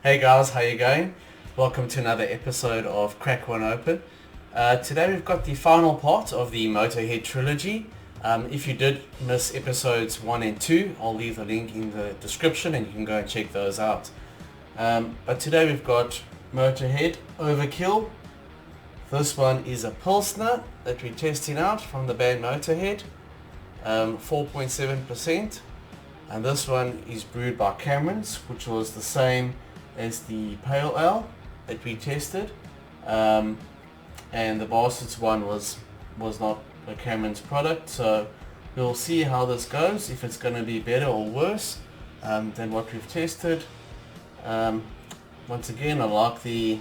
Hey guys, how you going? Welcome to another episode of Crack One Open. Today we've got the final part of the Motörhead trilogy. If you did miss episodes 1 and 2, I'll leave the link in the description and you can go and check those out. But today we've got Motörhead Overkill. This one is a Pilsner that we're testing out from the band Motörhead, 4.7%. And this one is brewed by Cameron's, which was the same as the Pale Ale that we tested. And the Bastards one was not a Cameron's product, so we'll see how this goes, if it's going to be better or worse than what we've tested. Once again, I like the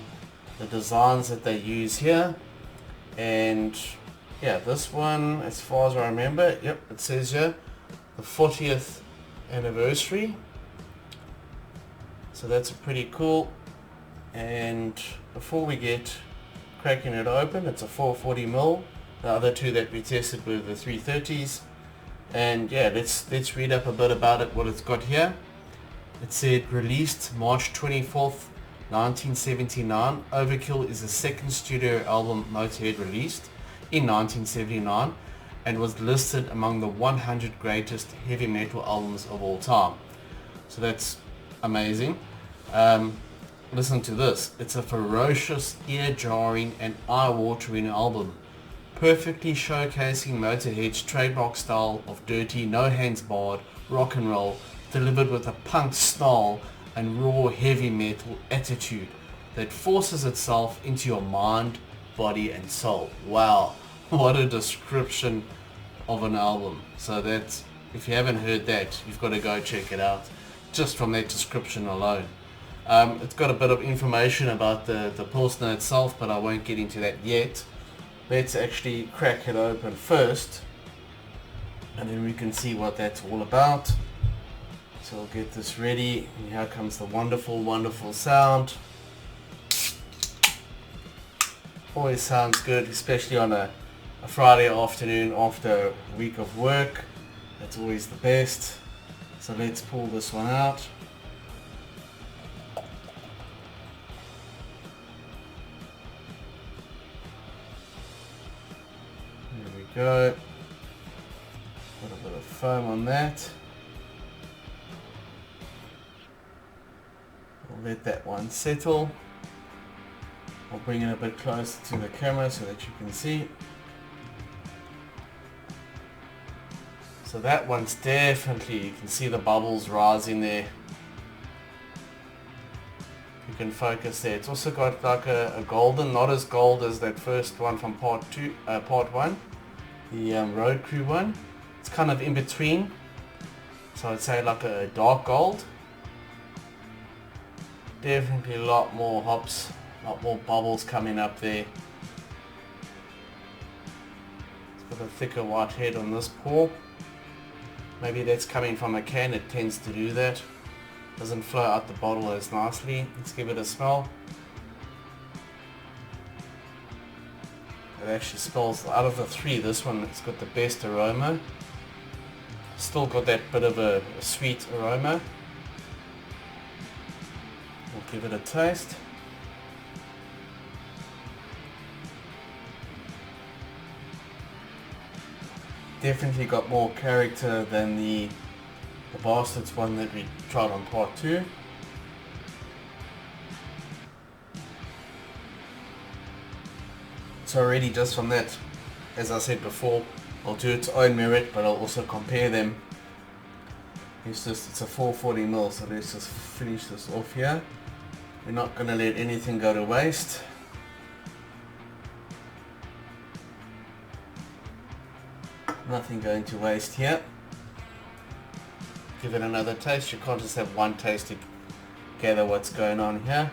designs that they use here, and yeah, this one, as far as I remember, yep, it says here the 40th anniversary, so that's pretty cool. And before we get cracking it open, it's a 440ml. The other two that we tested were the 330s, and yeah, let's read up a bit about it, what it's got here. It said released March 24th 1979. Overkill is the second studio album Motörhead released in 1979 and was listed among the 100 greatest heavy metal albums of all time. So that's amazing. Listen to this. It's a ferocious, ear-jarring and eye-watering album, perfectly showcasing Motörhead's trademark style of dirty, no-hands-barred rock and roll, delivered with a punk snarl and raw heavy metal attitude that forces itself into your mind, body and soul. Wow, what a description of an album. So that's, if you haven't heard that, you've got to go check it out, just from that description alone. It's got a bit of information about the Pilsner itself, but I won't get into that yet. Let's actually crack it open first, and then we can see what that's all about. So I'll get this ready, and here comes the wonderful, wonderful sound. Always sounds good, especially on a Friday afternoon after a week of work. That's always the best. So let's pull this one out. There we go. Put a bit of foam on that. We'll let that one settle. I'll bring it a bit closer to the camera so that you can see. So that one's definitely, you can see the bubbles rising there. You can focus there. It's also got like a golden, not as gold as that first one from part 1, the Road Crew one. It's kind of in between, so I'd say like a dark gold. Definitely a lot more hops, a lot more bubbles coming up there. It's got a thicker white head on this pour. Maybe that's coming from a can, it tends to do that. Doesn't flow out the bottle as nicely. Let's give it a smell. It actually smells, out of the three, this one it's got the best aroma. Still got that bit of a sweet aroma. We'll give it a taste. Definitely got more character than the Bastards one that we tried on part 2. So already just from that, as I said before, I'll do its own merit, but I'll also compare them. It's a 440ml, so let's just finish this off here. We're not going to let anything go to waste. Nothing going to waste here. Give it another taste. You can't just have one taste to gather what's going on here.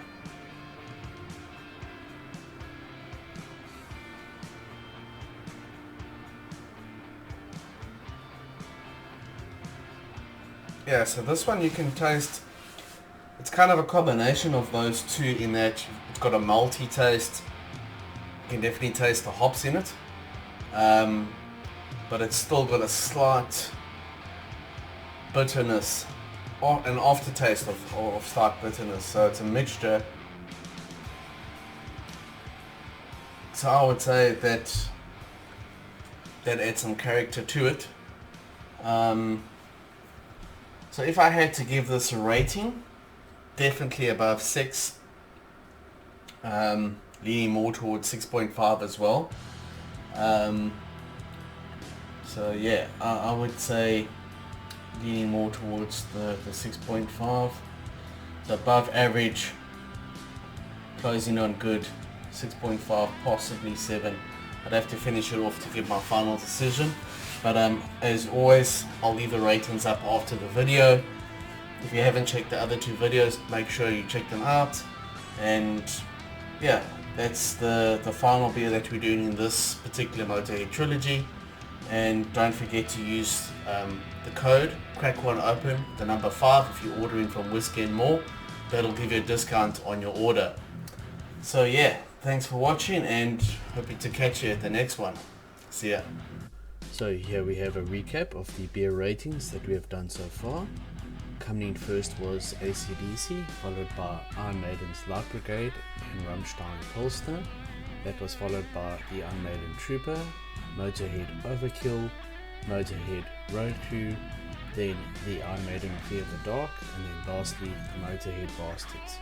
Yeah, so this one you can taste, it's kind of a combination of those two in that it's got a malty taste. You can definitely taste the hops in it. But it's still got a slight bitterness an aftertaste of slight bitterness. So it's a mixture. So I would say that adds some character to it. So if I had to give this a rating, definitely above 6. Leaning more towards 6.5 as well. So yeah, I would say leaning more towards the 6.5. So above average, closing on good, 6.5, possibly 7. I'd have to finish it off to give my final decision. But as always, I'll leave the ratings up after the video. If you haven't checked the other 2 videos, make sure you check them out. And yeah, that's the final beer that we're doing in this particular Motörhead trilogy. And don't forget to use the code crack one open, the number 5, if you're ordering from Whiskey and More. That'll give you a discount on your order. So yeah, thanks for watching and hoping to catch you at the next one. See ya. So here we have a recap of the beer ratings that we have done so far. Coming in first was AC/DC, followed by Iron Maiden's Light Brigade and Rammstein Pilsner. That was followed by the Iron Maiden Trooper, Motörhead Overkill, Motörhead Road Crew, then the Iron Maiden Fear the Dark, and then lastly the Motörhead Bastards.